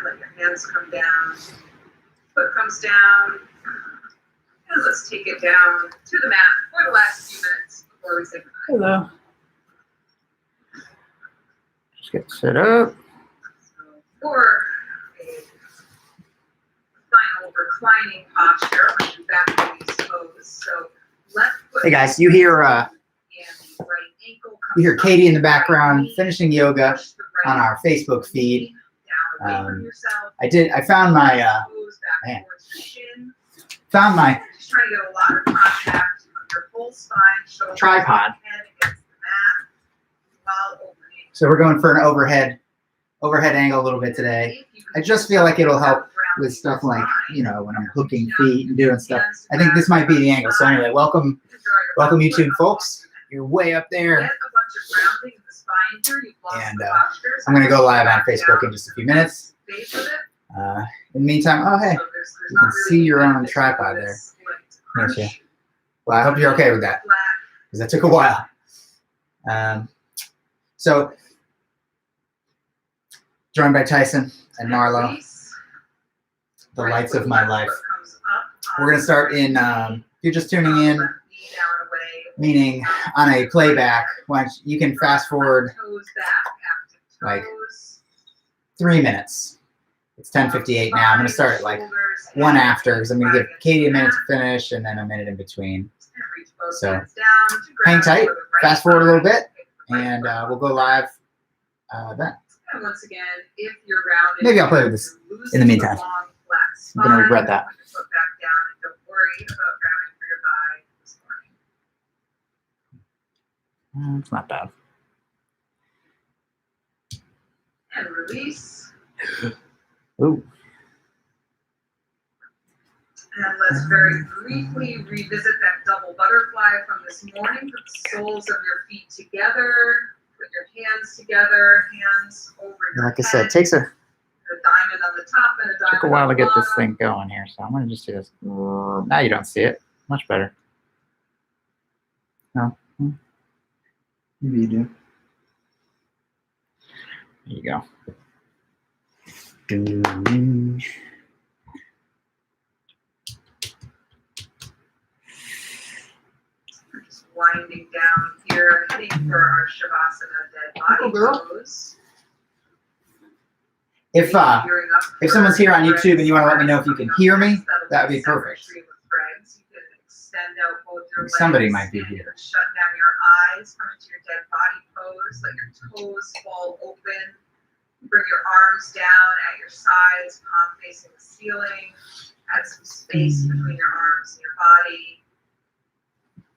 let your hands come down. Foot comes down. And let's take it down to the mat for the last few minutes before we say goodbye. Hello. Just get set up. So for a final reclining posture, I'm going to do back release pose. So left foot. Hey guys, you hear and the right ankle comes you hear up, Katie in the right background knee, finishing yoga push the right on our Facebook feed. knee down away from yourself. I found my Toes back man. towards your shin. Just trying to get a lot of contact of your whole spine, shoulders, Tripod. head against the mat while opening. So we're going for an overhead angle a little bit today. I just feel like it'll help with stuff like, you know, when I'm hooking feet and doing stuff. I think this might be the angle. So anyway, welcome YouTube folks. You're way up there. Get a bunch of grounding in the spine here. You've lost And the posture, so I'm going to go live on back Facebook down. in just a few minutes. Base of it. In the meantime, oh hey, So there's you not can really see your own anything tripod to there. this, like, Can't you? crunch. Well, I hope you're okay with that, Flat. because that took a while. So, joined by Tyson and Marlo, Release. the Right lights foot, of my left life. foot comes up, We're going to start in, if you're just tuning in, left knee down away. meaning on a playback, once you can fast forward Toes back, active like toes. 3 minutes. It's 10:58 now. I'm going to start at like 1 after, because I'm going to give Katie a minute to finish and then a minute in between. So, hang tight, fast forward a little bit, and we'll go live then. And once again, if you're rounded, Maybe I'll play with this in the meantime. I'm going to regret that. Put your foot back down and don't worry about rounding for your thigh this morning. It's not bad. And release. Ooh. And let's very briefly revisit that double butterfly from this morning. Put the soles of your feet together. Put your hands together. Hands over your Like I said, it head. takes a A diamond on the top and a diamond took a while on to the get this bottom. thing going here, so I'm going to just do this. Now you don't see it. Much better. No. Maybe you do. There you go. We're just winding down here, heading for our Shavasana dead body pose. If someone's here on YouTube and you want to let me know if you can hear me, that would be perfect. Somebody might be here. Shut down your eyes, come into your dead body pose. Let your toes fall open. Bring your arms down at your sides, palm facing the ceiling. Add some space between your arms and your body.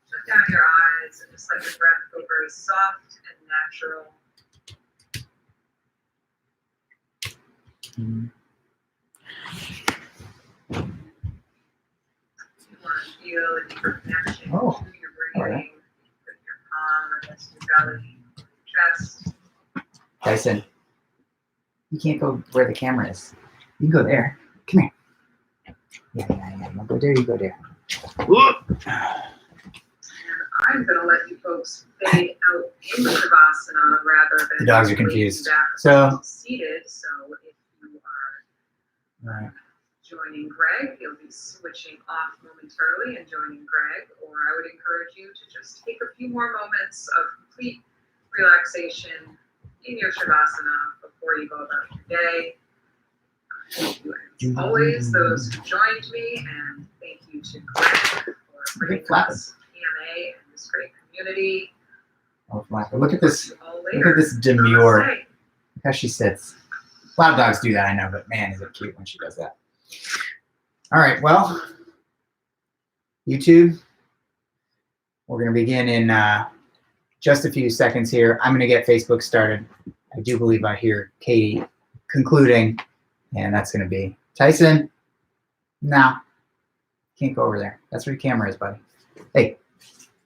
Shut down your eyes and just let your breath go very soft and natural. You want to feel a deeper connection to your breathing with your palm against your belly, your chest. Tyson, you can't go where the camera is. You can go there. Come here. Yeah. You go there, you go there. And I'm going to let you folks fade out in Shavasana rather than The dogs are leaning confused. back So, seated. So if you are right. joining Greg, you'll be switching off momentarily and joining Greg. Or I would encourage you to just take a few more moments of complete relaxation in your Shavasana before you go about your day. Thank you, as always, those who joined me, and thank you to Greg for bringing us PMA and this great community. Oh, look at this. All Look at this demure. Namaste. Look how she sits. A lot of dogs do that, I know, but man, is it cute when she does that. All right, well, YouTube, we're going to begin in just a few seconds here. I'm going to get Facebook started. I do believe I hear Katie concluding, and that's going to be Tyson. No, can't go over there. That's where your camera is, buddy. Hey,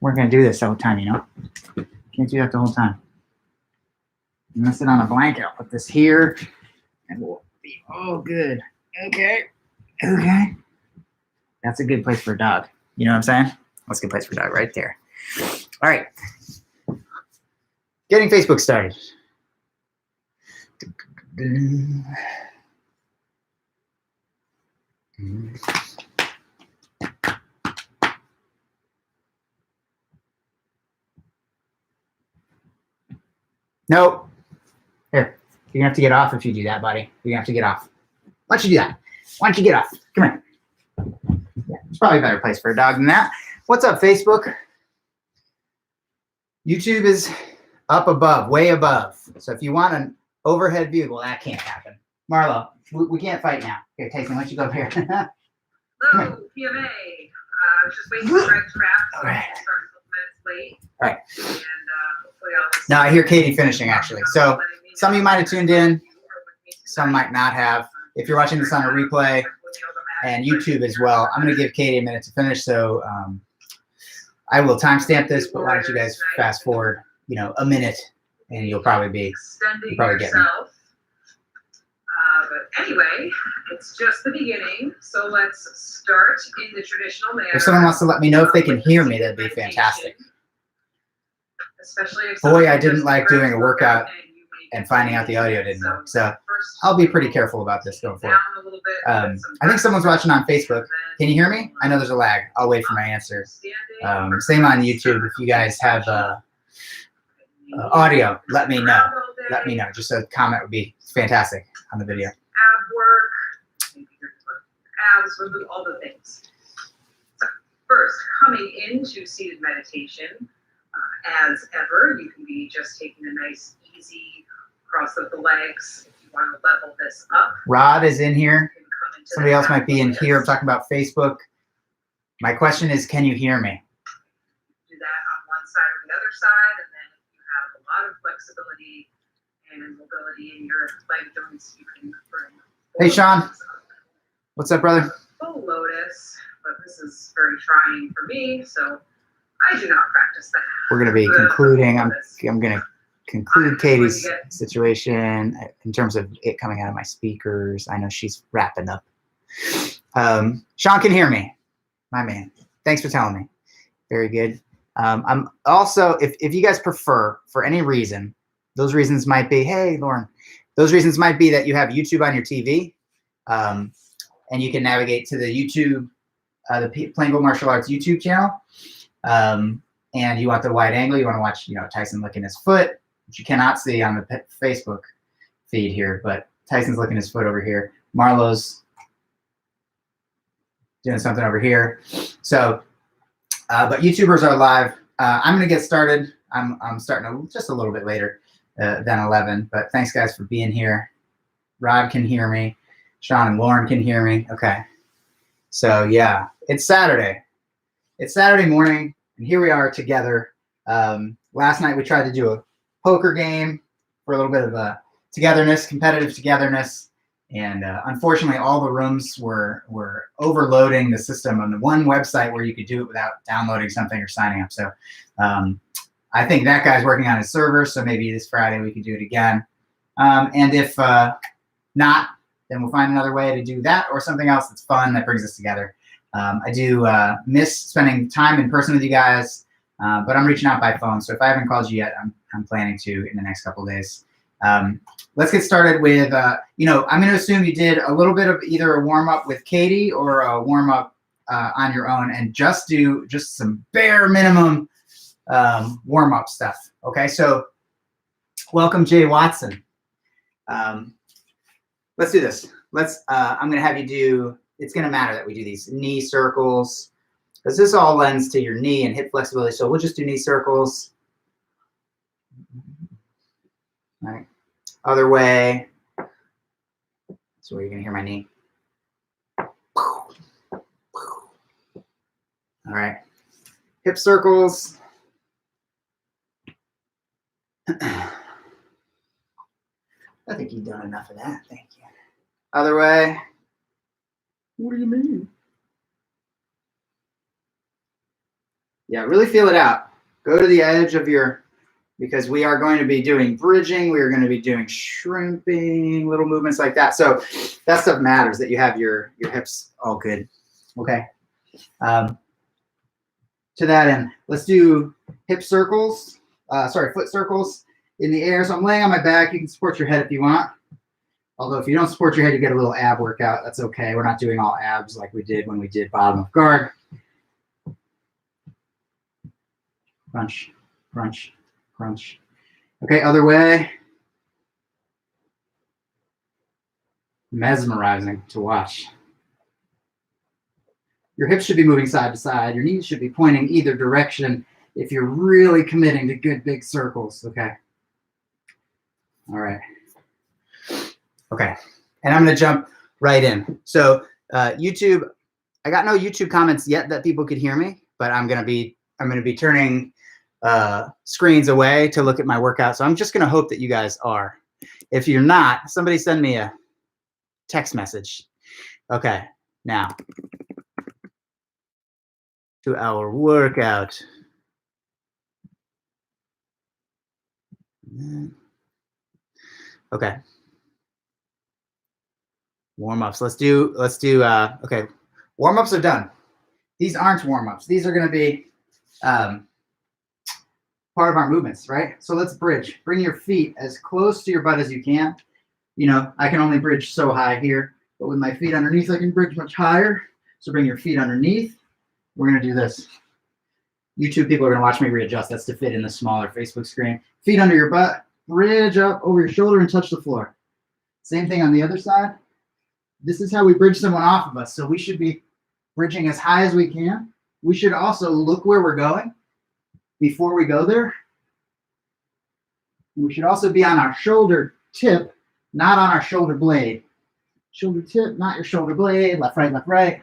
we're going to do this the whole time, you know? Can't do that the whole time. I'm going to sit on a blanket. I'll put this here, and we'll be all good. Okay. That's a good place for a dog. You know what I'm saying? That's a good place for a dog right there. All right. Getting Facebook started. Nope. Here, you're gonna have to get off if you do that, buddy. You're gonna have to get off. Why don't you do that? Why don't you get off? Come here. Yeah, it's probably a better place for a dog than that. What's up, Facebook? YouTube is up above, way above. So if you want an overhead view, well, that can't happen. Marlo, we can't fight now. Here, Tyson, why don't you go up here? Hello, PMA. Just waiting for Greg to wrap, so All right. we'll start a couple minutes late. All right. And hopefully I'll just... Now I hear Katie finishing, actually. So some of you might have tuned in, some might not have. If you're watching this on a replay and YouTube as well, I'm going to give Katie a minute to finish. So I will timestamp this, but why don't you guys fast forward, a minute, and you'll probably be extending probably get me. yourself. But anyway, it's just the beginning, so let's start in the traditional manner. If someone wants to let me know if they can hear me, that'd be fantastic. Especially if Boy, I didn't like doing a workout and finding out the audio didn't work. So I'll be pretty careful about this going forward. I think someone's watching on Facebook. Can you hear me? I know there's a lag. I'll wait for my answer. Same on YouTube. If you guys have audio, let me know. Let me know. Just a comment would be fantastic on the video. Ab work, abs, we'll do all the things. So first, coming into seated meditation, as ever, you can be just taking a nice, easy cross of the legs. If you want to level this up. Rod is in here. Somebody else might be in this. here. I'm talking about Facebook. My question is, can you hear me? Do that on one side or the other side, and then if you have a lot of flexibility and mobility in your leg joints, you can bring. Hey, Sean. What's up, brother? Full lotus, but this is very trying for me, so I do not practice that. We're going to be concluding. I'm going to conclude Katie's situation in terms of it coming out of my speakers. I know she's wrapping up. Sean can hear me. My man. Thanks for telling me. Very good. I'm also, if you guys prefer, for any reason, those reasons might be, hey, Lauren, those reasons might be that you have YouTube on your TV, and you can navigate to the YouTube, the Plainville Martial Arts YouTube channel, and you want the wide angle, you want to watch, Tyson licking his foot, which you cannot see on the Facebook feed here, but Tyson's licking his foot over here. Marlo's doing something over here. So, but YouTubers are live. I'm going to get started. I'm starting just a little bit later than 11, but thanks guys for being here. Rod can hear me. Sean and Lauren can hear me. Okay. So yeah, it's Saturday. It's Saturday morning, and here we are together. Last night we tried to do a poker game for a little bit of togetherness, competitive togetherness. And unfortunately, all the rooms were overloading the system on the one website where you could do it without downloading something or signing up. So I think that guy's working on his server, so maybe this Friday we can do it again. And if not, then we'll find another way to do that or something else that's fun that brings us together. I do miss spending time in person with you guys, but I'm reaching out by phone. So if I haven't called you yet, I'm planning to in the next couple of days. Let's get started with, I'm going to assume you did a little bit of either a warm-up with Katie or a warm-up on your own, and just do just some bare minimum warm-up stuff. Okay, so welcome, Jay Watson. Let's do this. I'm going to have you do, it's going to matter that we do these knee circles, because this all lends to your knee and hip flexibility. So we'll just do knee circles. All right. Other way. So you're going to hear my knee. All right. Hip circles. I think you've done enough of that. Thank you. Other way. What do you mean? Yeah, really feel it out. Go to the edge of your, because we are going to be doing bridging. We are going to be doing shrimping, little movements like that. So that stuff matters, that you have your hips all good. Okay. To that end, let's do hip circles. Foot circles in the air. So I'm laying on my back. You can support your head if you want. Although if you don't support your head, you get a little ab workout. That's okay. We're not doing all abs like we did when we did bottom of guard. Crunch, crunch, crunch. Okay, other way. Mesmerizing to watch. Your hips should be moving side to side. Your knees should be pointing either direction if you're really committing to good big circles, okay? All right. Okay, and I'm gonna jump right in. So YouTube, I got no YouTube comments yet that people could hear me, but I'm gonna be turning screens away to look at my workout. So I'm just gonna hope that you guys are. If you're not, somebody send me a text message. Okay, now to our workout. Okay. Warm-ups. Let's do okay. Warm-ups are done. These aren't warm-ups. These are going to be part of our movements, right? So let's bridge. Bring your feet as close to your butt as you can. You know, I can only bridge so high here, but with my feet underneath, I can bridge much higher. So bring your feet underneath. We're going to do this. YouTube people are going to watch me readjust. That's to fit in the smaller Facebook screen. Feet under your butt. Bridge up over your shoulder and touch the floor. Same thing on the other side. This is how we bridge someone off of us. So we should be bridging as high as we can. We should also look where we're going before we go there. We should also be on our shoulder tip, not on our shoulder blade. Shoulder tip, not your shoulder blade. Left, right, left, right.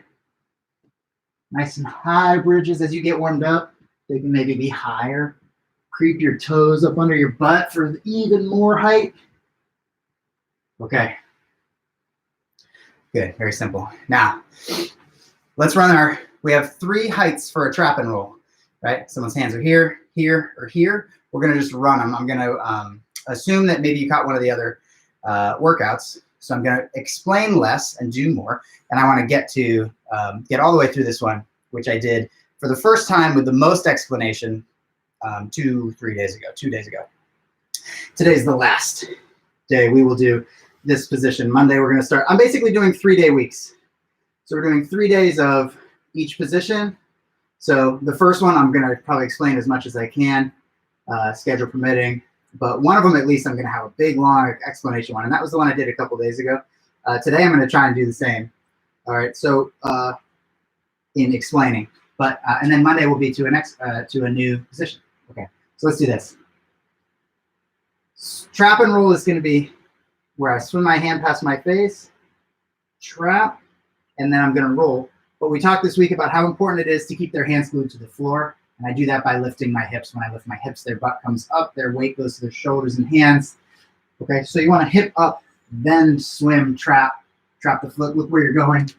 Nice and high bridges as you get warmed up. They can maybe be higher. Creep your toes up under your butt for even more height. Okay. Good, very simple. Now, let's run we have 3 heights for a trap and roll, right? Someone's hands are here, here, or here. We're gonna just run them. I'm gonna assume that maybe you caught one of the other workouts. So I'm gonna explain less and do more. And I wanna get all the way through this one, which I did for the first time with the most explanation 2 days ago. Today's the last day we will do this position. Monday we're going to start. I'm basically doing 3-day weeks. So we're doing 3 days of each position. So the first one I'm going to probably explain as much as I can, schedule permitting. But one of them at least I'm going to have a big long explanation one, and that was the one I did a couple days ago. Today I'm going to try and do the same. All right. So in explaining, but and then Monday will be to a new position. Okay. So let's do this. Trap and roll is going to be where I swim my hand past my face, trap, and then I'm going to roll. But we talked this week about how important it is to keep their hands glued to the floor. And I do that by lifting my hips. When I lift my hips, their butt comes up, their weight goes to their shoulders and hands. Okay, so you want to hip up, then swim, trap the foot, look where you're going,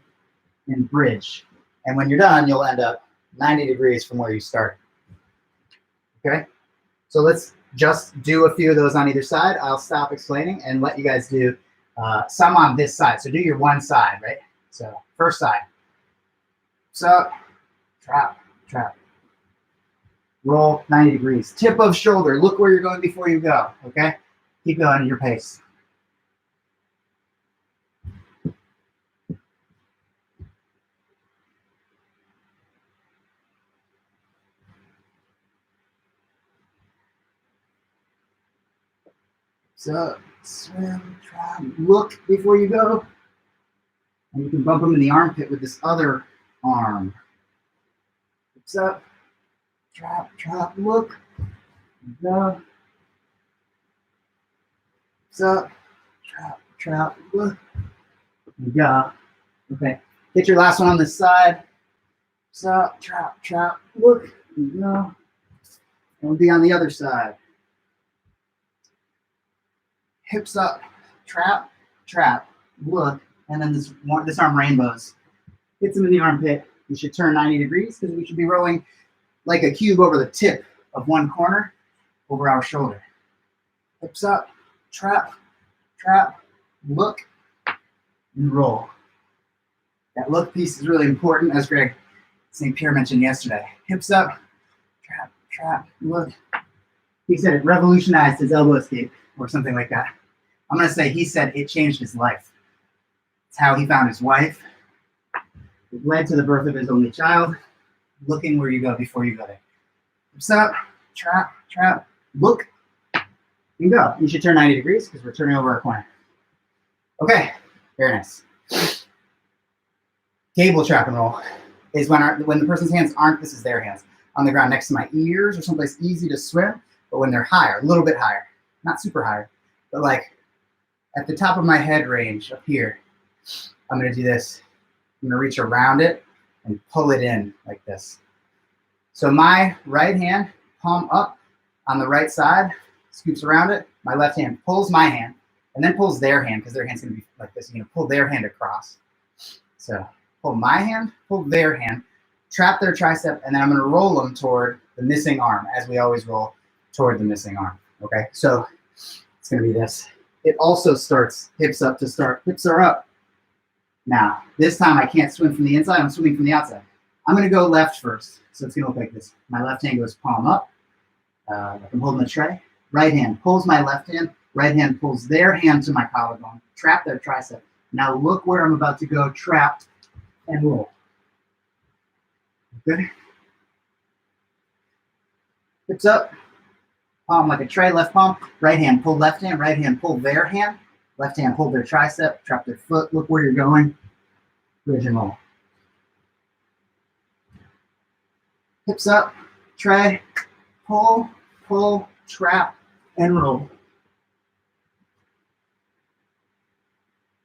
and bridge. And when you're done, you'll end up 90 degrees from where you started. Okay, so let's just do a few of those on either side. I'll stop explaining and let you guys do some on this side. So do your one side, right? So first side. So trap, trap. Roll 90 degrees. Tip of shoulder. Look where you're going before you go, okay? Keep going at your pace. So swim, trap, look before you go. And you can bump them in the armpit with this other arm. Hips up, trap, trap, look, go. Hips up, trap, trap, look, and go. Okay, get your last one on this side. Hips up, trap, trap, look, and go. And we'll be on the other side. Hips up, trap, trap, look, and then this arm rainbows. Hits them in the armpit. We should turn 90 degrees because we should be rolling like a cube over the tip of one corner over our shoulder. Hips up, trap, trap, look, and roll. That look piece is really important, as Greg St. Pierre mentioned yesterday. Hips up, trap, trap, look. He said it revolutionized his elbow escape or something like that. I'm going to say he said it changed his life. It's how he found his wife. It led to the birth of his only child. Looking where you go before you go there. Hips up, trap, look, and go. You should turn 90 degrees because we're turning over our corner. Okay, very nice. Cable trap and roll is when the person's hands aren't, this is their hands, on the ground next to my ears or someplace easy to swim, but when they're higher, a little bit higher, not super high, but like at the top of my head range up here, I'm gonna do this. I'm gonna reach around it and pull it in like this. So my right hand, palm up on the right side, scoops around it. My left hand pulls my hand and then pulls their hand because their hand's gonna be like this. You're gonna pull their hand across. So pull my hand, pull their hand, trap their tricep, and then I'm gonna roll them toward the missing arm as we always roll toward the missing arm, okay? So it's gonna be this. It also starts hips up to start. Hips are up. Now, this time I can't swim from the inside, I'm swimming from the outside. I'm gonna go left first. So it's gonna look like this. My left hand goes palm up. I'm holding the tray. Right hand pulls my left hand. Right hand pulls their hand to my collarbone. Trap their tricep. Now look where I'm about to go. Trap and roll. Good. Hips up. Palm like a tray. Left palm. Right hand pull left hand. Right hand pull their hand. Left hand hold their tricep. Trap their foot. Look where you're going. Bridge and roll. Hips up, tray, pull, trap, and roll.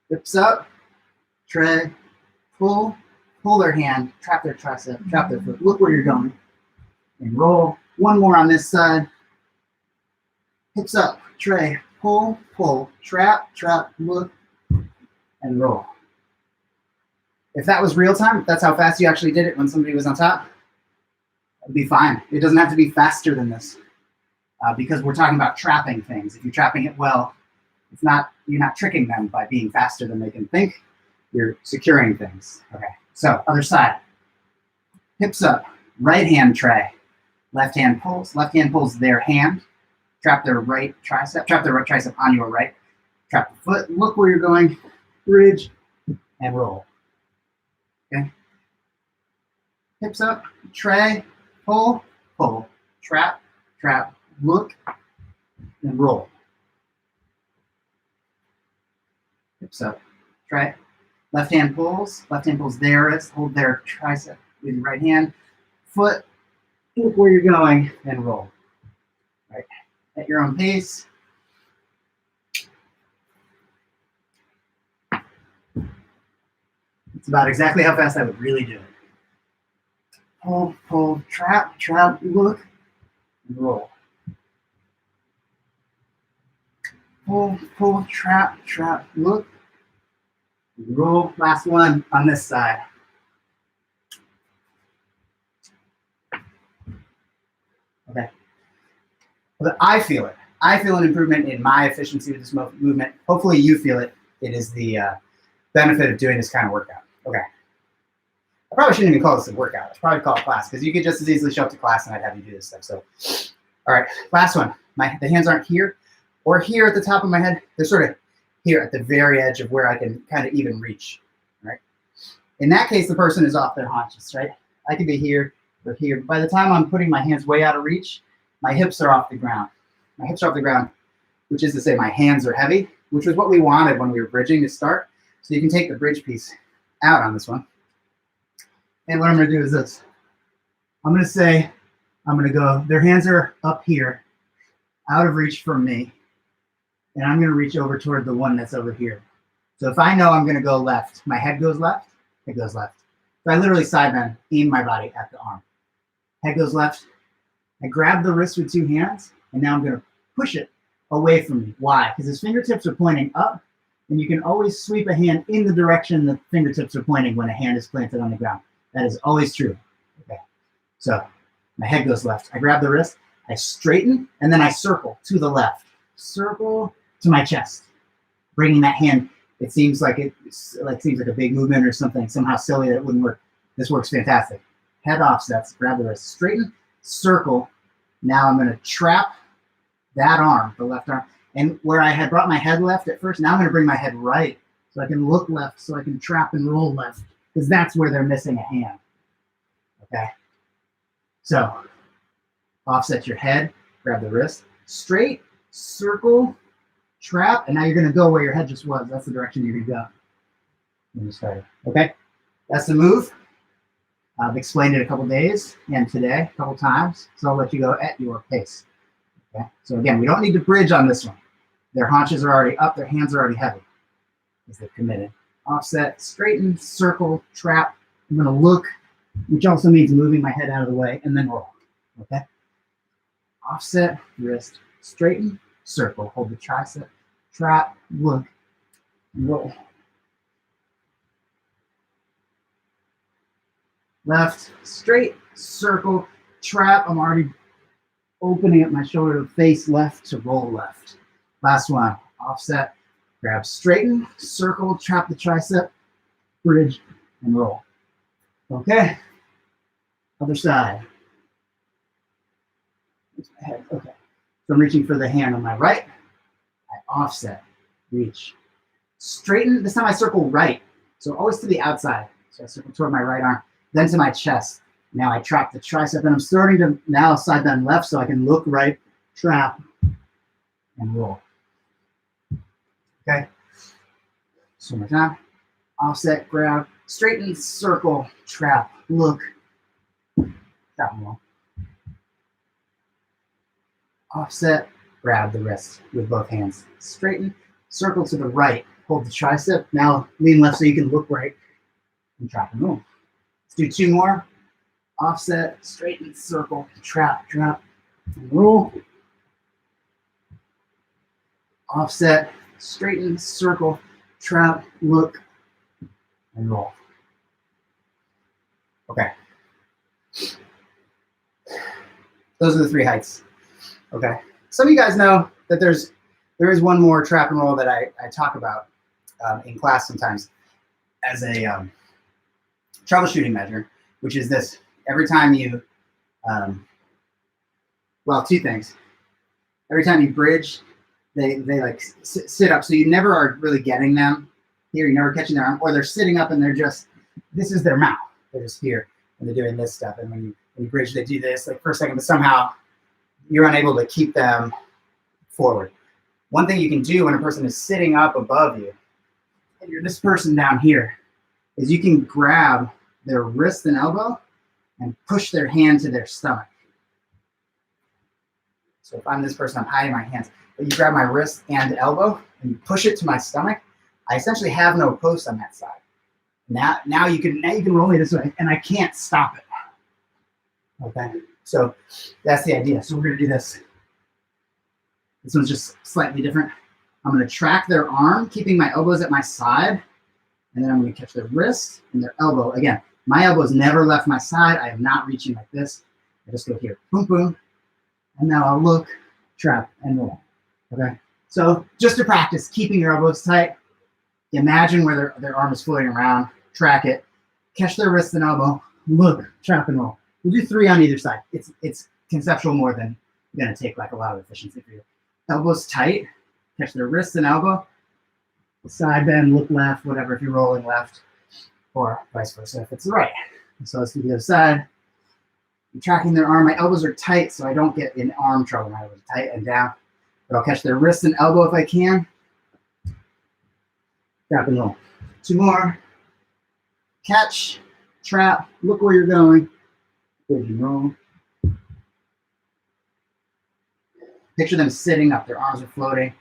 Hips up, tray, pull their hand, trap their tricep, trap their foot. Look where you're going. And roll. One more on this side. Hips up, tray, pull, trap, look, and roll. If that was real time, if that's how fast you actually did it when somebody was on top, it'd be fine. It doesn't have to be faster than this because we're talking about trapping things. If you're trapping it well, you're not tricking them by being faster than they can think. You're securing things. Okay, so other side. Hips up, right hand tray. Left hand pulls their hand. Trap their right tricep on your right. Trap the foot, look where you're going, bridge, and roll. Okay. Hips up, tray, pull, trap, look, and roll. Hips up, tray. Left hand pulls their wrist, hold their tricep with your right hand. Foot, look where you're going, and roll. Right. At your own pace. It's about exactly how fast I would really do it. Pull, trap, look, and roll. Pull, trap, look, and roll. Last one on this side. Okay. But I feel it. I feel an improvement in my efficiency with this movement. Hopefully you feel it. It is the benefit of doing this kind of workout. Okay. I probably shouldn't even call this a workout. I should probably call it class because you could just as easily show up to class and I'd have you do this stuff. So, all right, last one. The hands aren't here or here at the top of my head. They're sort of here at the very edge of where I can kind of even reach, right? In that case, the person is off their haunches, right? I could be here or here. By the time I'm putting my hands way out of reach, my hips are off the ground. My hips are off the ground, which is to say my hands are heavy, which was what we wanted when we were bridging to start. So you can take the bridge piece out on this one. And what I'm going to do is this. I'm going to go, their hands are up here, out of reach from me. And I'm going to reach over toward the one that's over here. So if I know I'm going to go left, my head goes left, it goes left. So I literally side bend, aim my body at the arm. Head goes left. I grab the wrist with two hands, and now I'm going to push it away from me. Why? Because his fingertips are pointing up, and you can always sweep a hand in the direction the fingertips are pointing when a hand is planted on the ground. That is always true. Okay. So my head goes left. I grab the wrist, I straighten, and then I circle to the left. Circle to my chest, bringing that hand. It seems like a big movement or something, somehow silly that it wouldn't work. This works fantastic. Head offsets, grab the wrist, straighten, circle. Now I'm going to trap that arm, the left arm, And where I had brought my head left at first, now I'm gonna bring my head right so I can look left, so I can trap and roll left, because that's where they're missing a hand, okay? So offset your head, grab the wrist, straight, circle, trap, and now you're gonna go where your head just was. That's the direction you're gonna go when you started, okay? That's the move. I've explained it a couple days and today a couple times, so I'll let you go at your pace. Okay. So again, we don't need to bridge on this one. Their haunches are already up, their hands are already heavy because they've committed. Offset, straighten, circle, trap. I'm gonna look, which also means moving my head out of the way, and then roll. Okay. Offset, wrist, straighten, circle. Hold the tricep, trap, look, roll. Left, straight, circle, trap. I'm already opening up my shoulder to face left to roll left. Last one, offset, grab, straighten, circle, trap the tricep, bridge, and roll. Okay, other side. Okay, so I'm reaching for the hand on my right. I offset, reach, straighten. This time I circle right, so always to the outside. So I circle toward my right arm, then to my chest. Now I trap the tricep, and I'm starting to now side bend left so I can look right, trap, and roll. Okay. So one more time. Offset, grab, straighten, circle, trap, look, trap, and roll. Offset, grab the wrist with both hands. Straighten, circle to the right, hold the tricep. Now lean left so you can look right, and trap and roll. Let's do two more. Offset, straighten, circle, trap, and roll. Offset, straighten, circle, trap, look, and roll. Okay. Those are the three heights. Okay. Some of you guys know that there is one more trap and roll that I talk about in class sometimes as a troubleshooting measure, which is this. Every time you, well, two things. Every time you bridge, they like sit up, so you never are really getting them here. You're never catching their arm, or they're sitting up and they're just, this is their mouth. They're just here and they're doing this stuff. And when you bridge, they do this like for a second, but somehow you're unable to keep them forward. One thing you can do when a person is sitting up above you, and you're this person down here, is you can grab their wrist and elbow and push their hand to their stomach. So if I'm this person, I'm hiding my hands, but you grab my wrist and elbow and you push it to my stomach, I essentially have no post on that side. Now you can roll me this way and I can't stop it. Okay, so that's the idea. So we're gonna do this. This one's just slightly different. I'm gonna track their arm, keeping my elbows at my side, and then I'm gonna catch their wrist and their elbow. Again, my elbow's never left my side. I am not reaching like this. I just go here, boom, boom. And now I'll look, trap, and roll. Okay? So just to practice, keeping your elbows tight, imagine where their arm is floating around, track it, catch their wrist and elbow, look, trap, and roll. We'll do three on either side. It's conceptual more than gonna take like a lot of efficiency for you. Elbows tight, catch their wrist and elbow, side bend, look left, whatever, if you're rolling left, or vice versa if it's the right. So let's do the other side. I'm tracking their arm. My elbows are tight, so I don't get in arm trouble. My elbows are tight and down, but I'll catch their wrist and elbow if I can. Trap and roll. Two more. Catch, trap, look where you're going. Bridge and roll. Picture them sitting up. Their arms are floating.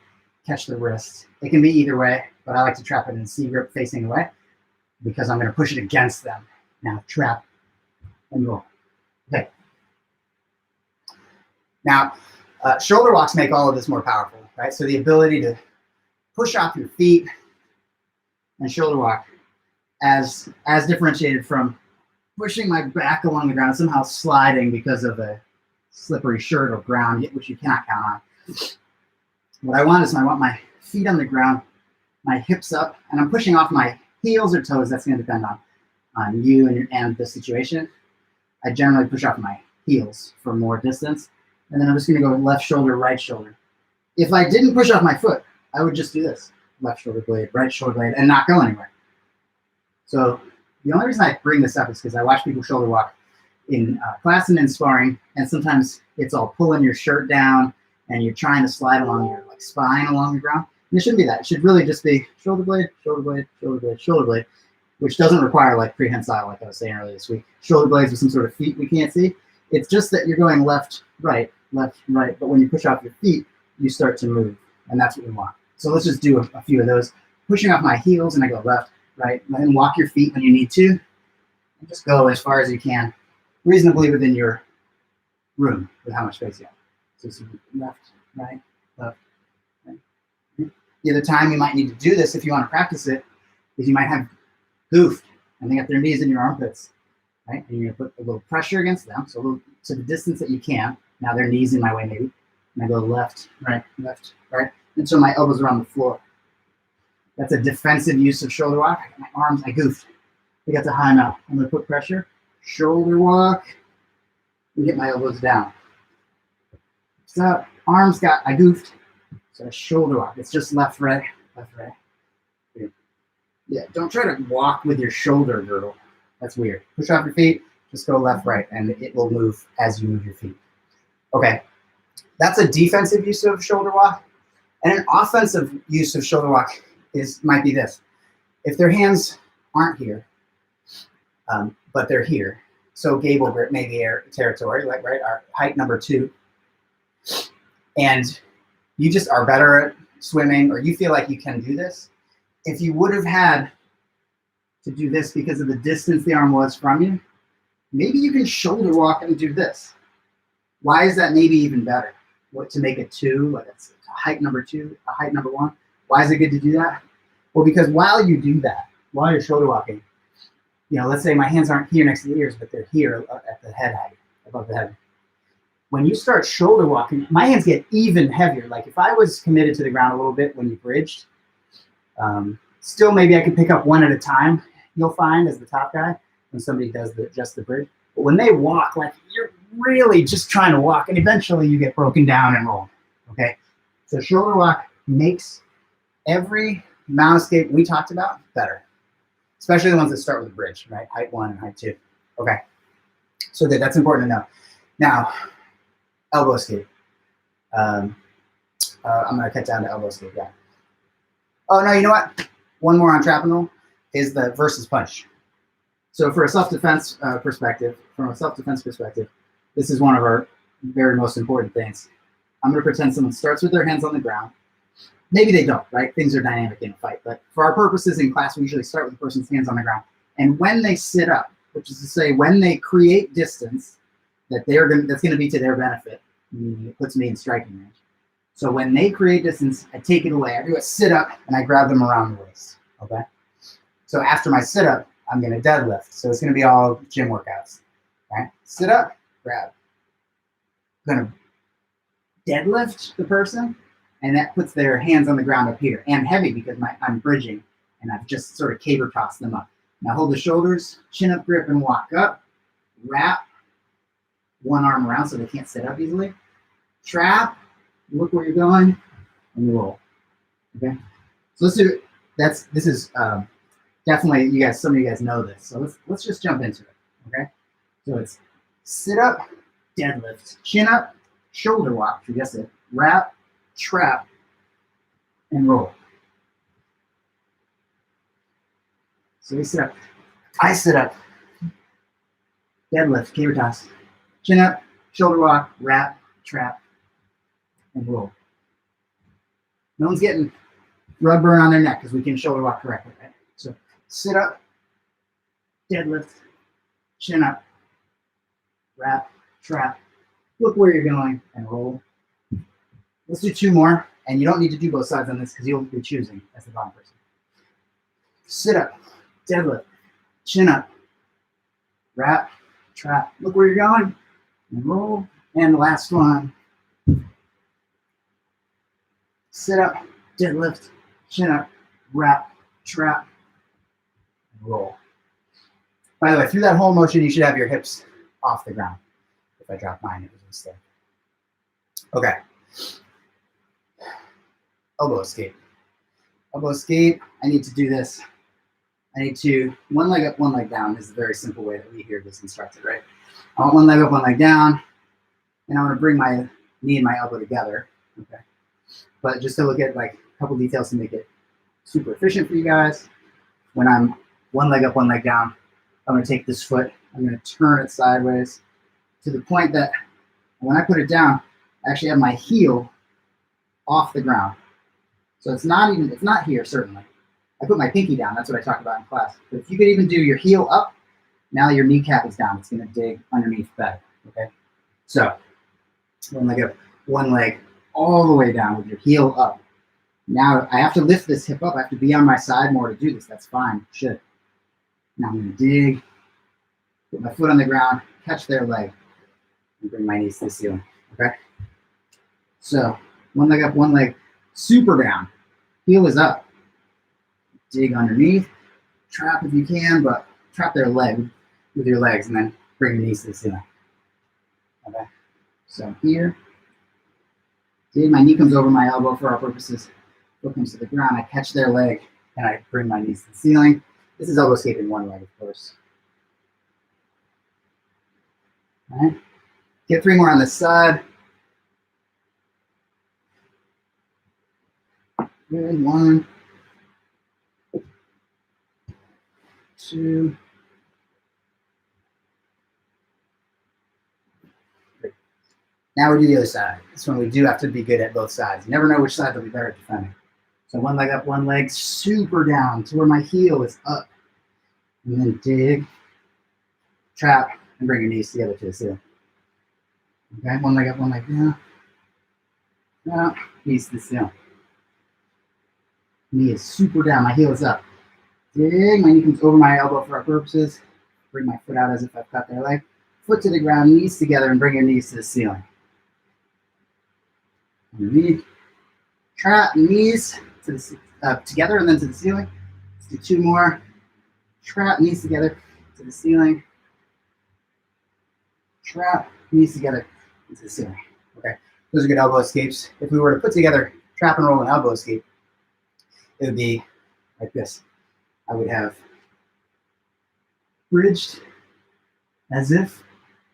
Catch the wrist. It can be either way, but I like to trap it in C grip facing away because I'm going to push it against them. Now trap and roll. Okay. Now, shoulder walks make all of this more powerful, right? So the ability to push off your feet and shoulder walk as differentiated from pushing my back along the ground, somehow sliding because of a slippery shirt or ground, which you cannot count on. What I want is I want my feet on the ground, my hips up, and I'm pushing off my heels or toes. That's going to depend on you and the situation. I generally push off my heels for more distance. And then I'm just going to go left shoulder, right shoulder. If I didn't push off my foot, I would just do this. Left shoulder blade, right shoulder blade, and not go anywhere. So the only reason I bring this up is because I watch people shoulder walk in class and in sparring, and sometimes it's all pulling your shirt down and you're trying to slide along your like spine along the ground. And it shouldn't be that. It should really just be shoulder blade, shoulder blade, shoulder blade, shoulder blade, which doesn't require like prehensile, like I was saying earlier this week. Shoulder blades with some sort of feet we can't see. It's just that you're going left, right, but when you push off your feet, you start to move, and that's what we want. So let's just do a few of those. Pushing off my heels, and I go left, right, and then walk your feet when you need to, and just go as far as you can, reasonably within your room with how much space you have. So some left, right, left, right. The other time you might need to do this if you want to practice it is you might have goofed and they got their knees in your armpits, right? And you're going to put a little pressure against them, so a little, to the distance that you can. Now their knees in my way maybe. And I go left, right, until my elbows are on the floor. That's a defensive use of shoulder walk. My arms, I goofed. I got to high mount. I'm going to put pressure. Shoulder walk. And get my elbows down. So arms got, I goofed. So a shoulder walk. It's just left, right, left, right. Yeah, don't try to walk with your shoulder girdle. That's weird. Push off your feet. Just go left, right, and it will move as you move your feet. Okay. That's a defensive use of shoulder walk. And an offensive use of shoulder walk might be this. If their hands aren't here, but they're here, so gable grip maybe air territory, like right, our height number 2, and you just are better at swimming, or you feel like you can do this, if you would have had to do this because of the distance the arm was from you, maybe you can shoulder walk and do this. Why is that maybe even better? What, to make it 2, like it's a height number 2, a height number 1. Why is it good to do that? Well, because while you do that, while you're shoulder walking, you know, let's say my hands aren't here next to the ears, but they're here at the head height, above the head. When you start shoulder walking, my hands get even heavier. Like if I was committed to the ground a little bit when you bridged, still maybe I could pick up one at a time, you'll find, as the top guy, when somebody does just the bridge. But when they walk, like you're really just trying to walk, and eventually you get broken down and roll, okay? So shoulder walk makes every mount escape we talked about better, especially the ones that start with a bridge, right? Height 1 and height 2. Okay, so that's important to know. Now, elbow escape. I'm gonna cut down to elbow escape, yeah. Oh no, you know what? One more on trap and roll is the versus punch. So for a self-defense perspective, this is one of our very most important things. I'm going to pretend someone starts with their hands on the ground. Maybe they don't, right? Things are dynamic in a fight. But for our purposes in class, we usually start with the person's hands on the ground. And when they sit up, which is to say when they create distance that's going to be to their benefit, meaning it puts me in striking range. So when they create distance, I take it away. I do a sit up and I grab them around the waist, okay? So after my sit up, I'm going to deadlift. So it's going to be all gym workouts, right? Sit up, grab. I'm going to deadlift the person, and that puts their hands on the ground up here, and heavy because I'm bridging, and I've just sort of caber tossed them up. Now hold the shoulders, chin up grip, and walk up. Wrap one arm around so they can't sit up easily. Trap, look where you're going, and roll. Okay? So let's do it. This is definitely, some of you guys know this. So let's just jump into it. Okay? So it's sit up, deadlift, chin up, shoulder walk, you guessed it, wrap, trap, and roll. So we sit up. I sit up, deadlift, caber toss, chin up, shoulder walk, wrap, trap, and roll. No one's getting rug burn on their neck because we can shoulder walk correctly, right? So sit up, deadlift, chin up, wrap, trap, look where you're going, and roll. Let's do 2 more, and you don't need to do both sides on this because you'll be choosing as the bottom person. Sit up, deadlift, chin up, wrap, trap, look where you're going, and roll. And the last one. Sit up, deadlift, chin up, wrap, trap, and roll. By the way, through that whole motion, you should have your hips off the ground. If I drop mine, it was a mistake. Okay. elbow escape. Elbow escape, I need to do this. I need to, one leg up, one leg down. This is a very simple way that we hear this instructed, right? I want one leg up, one leg down, and I want to bring my knee and my elbow together, okay? But just to look at like a couple details to make it super efficient for you guys, when I'm one leg up, one leg down, I'm going to take this foot, I'm going to turn it sideways to the point that when I put it down, I actually have my heel off the ground. So it's not here, certainly. I put my pinky down, that's what I talk about in class. But if you could even do your heel up, now your kneecap is down, it's going to dig underneath better, okay? So one leg up, one leg all the way down with your heel up. Now I have to lift this hip up, I have to be on my side more to do this, that's fine, should. Now I'm going to dig, put my foot on the ground, catch their leg, and bring my knees to the ceiling, okay? So one leg up, one leg super down, heel is up. Dig underneath, trap if you can, but trap their leg with your legs and then bring your knees to the ceiling. Okay, so here, dig, my knee comes over my elbow for our purposes. Foot comes to the ground, I catch their leg and I bring my knees to the ceiling. This is elbow escape in one leg, of course. All right, get 3 more on this side. Good, 1, 2, 3. Now we do the other side. This one we do have to be good at both sides. You never know which side will be better at defending. So one leg up, one leg super down to where my heel is up. And then dig, trap, and bring your knees together to the ceiling. Okay, one leg up, one leg down. Down, knees to the ceiling. Knee is super down, my heel is up. Dig, my knee comes over my elbow for our purposes. Bring my foot out as if I've cut their leg. Foot to the ground, knees together, and bring your knees to the ceiling. Underneath, trap, knees to the, together and then to the ceiling. Let's do 2 more. Trap, knees together to the ceiling. Trap, knees together into the ceiling. Okay, those are good elbow escapes. If we were to put together trap and roll and elbow escape, it would be like this. I would have bridged as if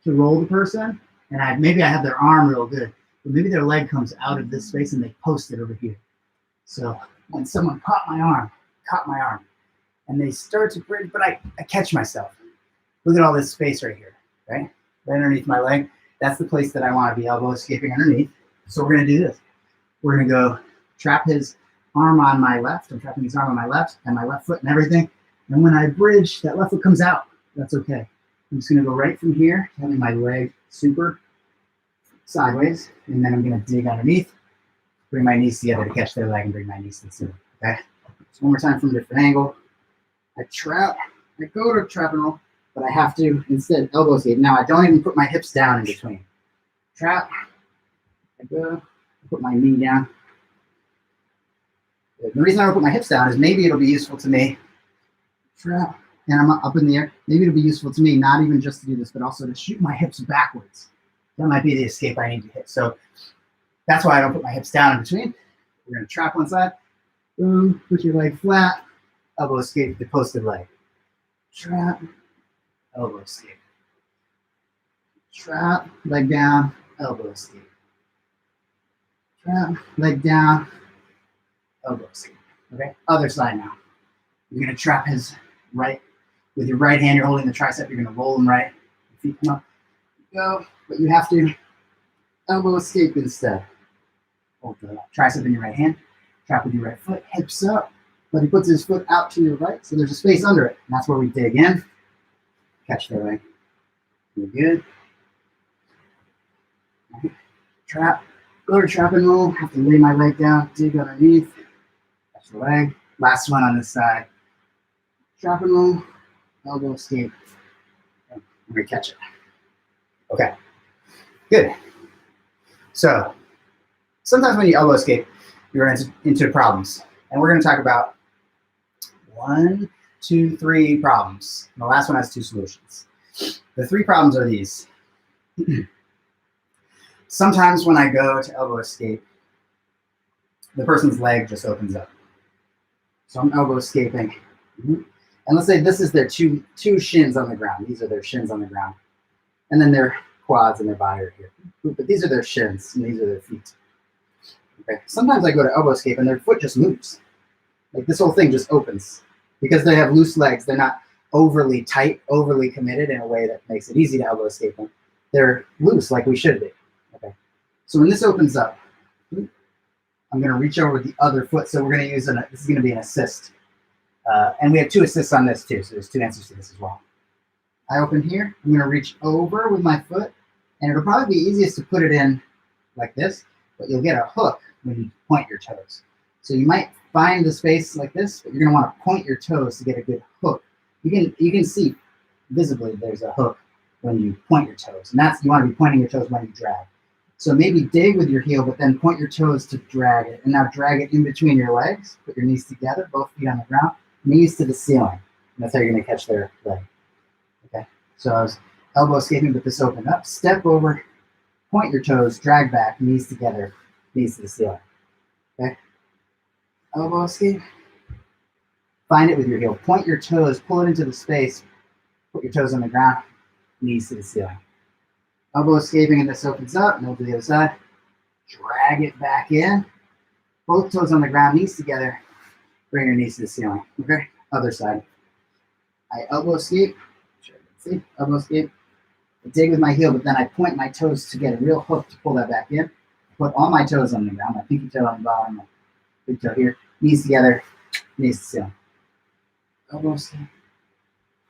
to roll the person, and maybe I have their arm real good, but maybe their leg comes out of this space and they post it over here. So when someone caught my arm, and they start to bridge, but I catch myself. Look at all this space right here, right? Right underneath my leg. That's the place that I want to be elbow escaping underneath. So we're going to do this. We're going to go trap his arm on my left. I'm trapping his arm on my left and my left foot and everything. And when I bridge, that left foot comes out. That's okay. I'm just going to go right from here, having my leg super sideways, and then I'm going to dig underneath, bring my knees together to catch their leg and bring my knees to the ceiling. Okay? So one more time from a different angle. I trap, I go to trap and roll, but I have to instead elbow escape. Now I don't even put my hips down in between. Trap, I go, put my knee down. The reason I don't put my hips down is maybe it'll be useful to me. Trap, and I'm up in the air. Maybe it'll be useful to me, not even just to do this, but also to shoot my hips backwards. That might be the escape I need to hit. So that's why I don't put my hips down in between. We're going to trap one side. Boom, put your leg flat. Elbow escape the posted leg. Trap, elbow escape. Trap, leg down, elbow escape. Trap, leg down, elbow escape. Okay, other side now. You're going to trap his right. With your right hand, you're holding the tricep. You're going to roll him right. Your feet come up. Go, but you have to elbow escape instead. Hold the tricep in your right hand. Trap with your right foot, hips up. But he puts his foot out to your right, so there's a space under it. And that's where we dig in. Catch their leg. You're good. Right. Trap. Go to trap and roll. Have to lay my leg down. Dig underneath. Catch the leg. Last one on this side. Trap and roll. Elbow escape. And we catch it. Okay. Good. So sometimes when you elbow escape, you run into problems. And we're going to talk about 1, 2, 3 problems. And the last one has 2 solutions. The 3 problems are these. Sometimes when I go to elbow escape, the person's leg just opens up. So I'm elbow escaping. And let's say this is their two shins on the ground. These are their shins on the ground. And then their quads and their body are here. But these are their shins and these are their feet. Okay. Sometimes I go to elbow escape and their foot just moves. Like this whole thing just opens. Because they have loose legs, they're not overly tight, overly committed in a way that makes it easy to elbow escape them. They're loose like we should be. Okay. So when this opens up, I'm going to reach over with the other foot. So we're going to use this is going to be an assist. And we have 2 assists on this too. So there's 2 answers to this as well. I open here. I'm going to reach over with my foot. And it'll probably be easiest to put it in like this. But you'll get a hook when you point your toes. So you might find the space like this, but you're going to want to point your toes to get a good hook. You can see visibly there's a hook when you point your toes. And you want to be pointing your toes when you drag. So maybe dig with your heel, but then point your toes to drag it. And now drag it in between your legs. Put your knees together, both feet on the ground. Knees to the ceiling. And that's how you're going to catch their leg. Okay. So I was elbow escaping with this open up. Step over, point your toes, drag back, knees together, knees to the ceiling. Okay. Elbow escape. Find it with your heel. Point your toes, pull it into the space. Put your toes on the ground, knees to the ceiling. Elbow escaping and this opens up, and over to the other side. Drag it back in. Both toes on the ground, knees together. Bring your knees to the ceiling. Okay? Other side. I elbow escape. See? Elbow escape. I dig with my heel, but then I point my toes to get a real hook to pull that back in. Put all my toes on the ground. My pinky toe on the bottom, my big toe here. Knees together, knees to the ceiling. Elbow escape.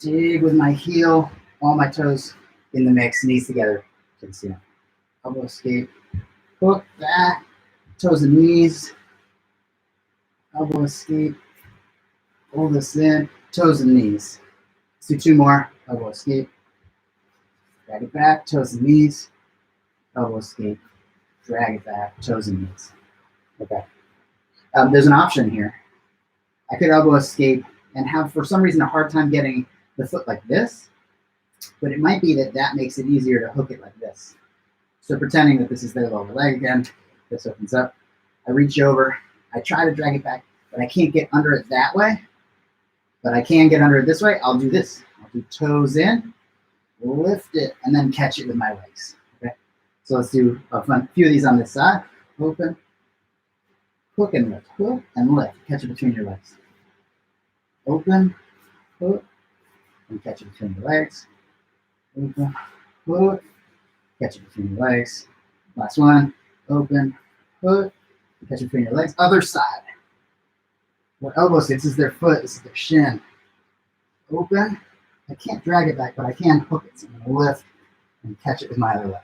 Dig with my heel. All my toes in the mix, knees together to the ceiling. Elbow escape. Hook back. Toes and knees. Elbow escape. Pull this in. Toes and knees. Let's do 2 more. Elbow escape. Drag it back. Toes and knees. Elbow escape. Drag it back. Toes and knees. Okay. There's an option here. I could elbow escape and have, for some reason, a hard time getting the foot like this. But it might be that makes it easier to hook it like this. So pretending that this is their lower leg again. This opens up. I reach over. I try to drag it back, but I can't get under it that way. But I can get under it this way. I'll do this. I'll do toes in, lift it, and then catch it with my legs. Okay. So let's do a few of these on this side. Open, hook and lift, hook and lift. Catch it between your legs. Open, hook, and catch it between your legs. Open, hook, catch it between your legs. Last one. Open, hook, catch it between your legs. Other side. What elbow escape? This is their foot. This is their shin. Open. I can't drag it back, but I can hook it. So I'm going to lift and catch it with my other leg.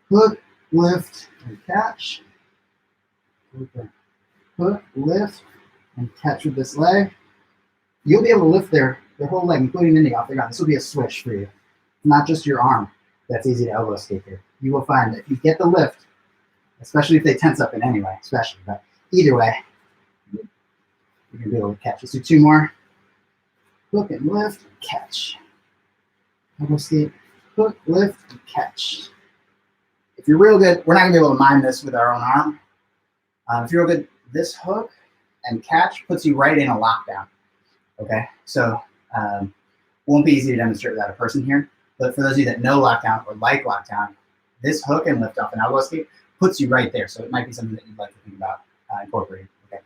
Hook, lift, and catch. Open. Hook, lift, and catch with this leg. You'll be able to lift their whole leg, including the knee, off the ground. This will be a switch for you. Not just your arm. That's easy to elbow escape here. You will find that if you get the lift, especially if they tense up in any way, especially, but either way, you're going to be able to catch. Let's do 2 more. Hook and lift, catch. Elbow escape, hook, lift, and catch. If you're real good, we're not going to be able to mime this with our own arm. If you're real good, this hook and catch puts you right in a lockdown. Okay, so won't be easy to demonstrate without a person here. But for those of you that know lockdown or like lockdown, this hook and lift off an elbow escape puts you right there. So it might be something that you'd like to think about incorporating. Okay.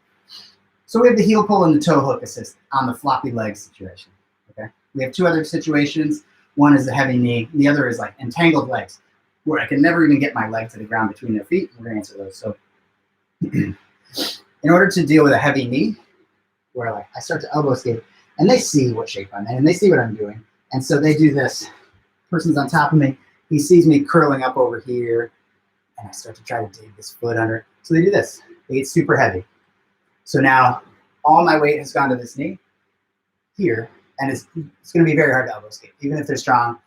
So we have the heel pull and the toe hook assist on the floppy leg situation. Okay. We have 2 other situations. One is a heavy knee. The other is like entangled legs, where I can never even get my leg to the ground between their feet. We're going to answer those. So in order to deal with a heavy knee, where like I start to elbow escape, and they see what shape I'm in, and they see what I'm doing, and so they do this. Person's on top of me. He sees me curling up over here, and I start to try to dig this foot under. So they do this. They get super heavy. So now all my weight has gone to this knee here, and it's going to be very hard to elbow escape, even if they're strong,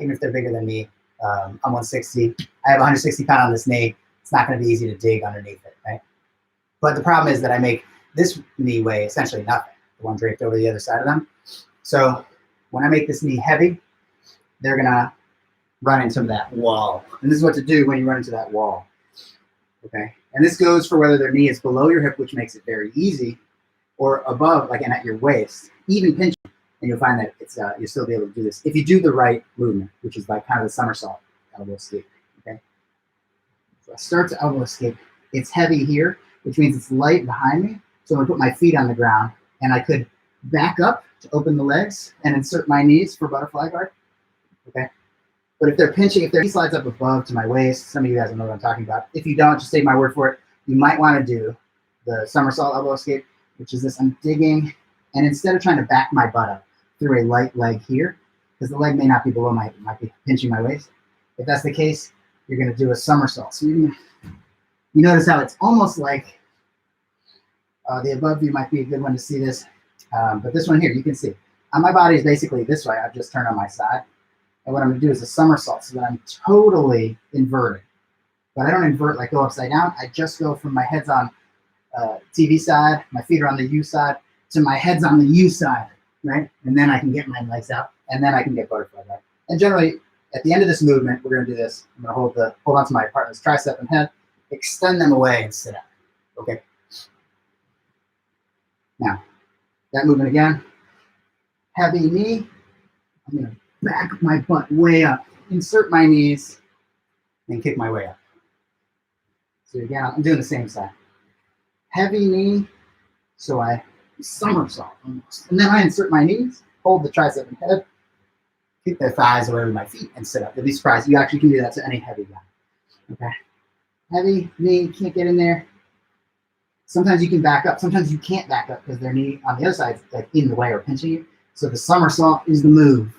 even if they're bigger than me. I'm 160. I have 160 pound on this knee. It's not going to be easy to dig underneath it, right? But the problem is that I make this knee weigh essentially nothing, the one draped over the other side of them. So when I make this knee heavy, they're going to run into that wall. And this is what to do when you run into that wall. okay? And this goes for whether their knee is below your hip, which makes it very easy, or above, like, and at your waist, even pinching, and you'll find that it's you'll still be able to do this if you do the right movement, which is like kind of the somersault elbow escape, okay? So I start to elbow escape. It's heavy here, which means it's light behind me, so I'm gonna put my feet on the ground, and I could back up to open the legs and insert my knees for butterfly guard, okay? But if they're pinching, if their knee slides up above to my waist, some of you guys will know what I'm talking about. If you don't, just take my word for it. You might want to do the somersault elbow escape, which is this. I'm digging, and instead of trying to back my butt up through a light leg here, because the leg may not be below my, it might be pinching my waist. If that's the case, you're going to do a somersault. So you notice how it's almost like the above view might be a good one to see this. But this one here, you can see. My body is basically this way. I've just turned on my side. And what I'm going to do is a somersault so that I'm totally inverted. But I don't invert like go upside down. I just go from my head's on TV side, my feet are on the U side, to my head's on the U side, right? And then I can get my legs out, and then I can get butterfly guard. And generally, at the end of this movement, we're going to do this. I'm going to hold on to my partner's tricep and head, extend them away and sit up, okay? Now, that movement again, heavy knee, I'm going to back my butt way up, insert my knees, and kick my way up. So again, I'm doing the same side. Heavy knee, so I somersault almost. And then I insert my knees, hold the tricep and head, kick the thighs away with my feet, and sit up. You'll be surprised. You actually can do that to any heavy guy. Okay. Heavy knee, can't get in there. Sometimes you can back up. Sometimes you can't back up because their knee on the other side is like in the way or pinching you. So the somersault is the move.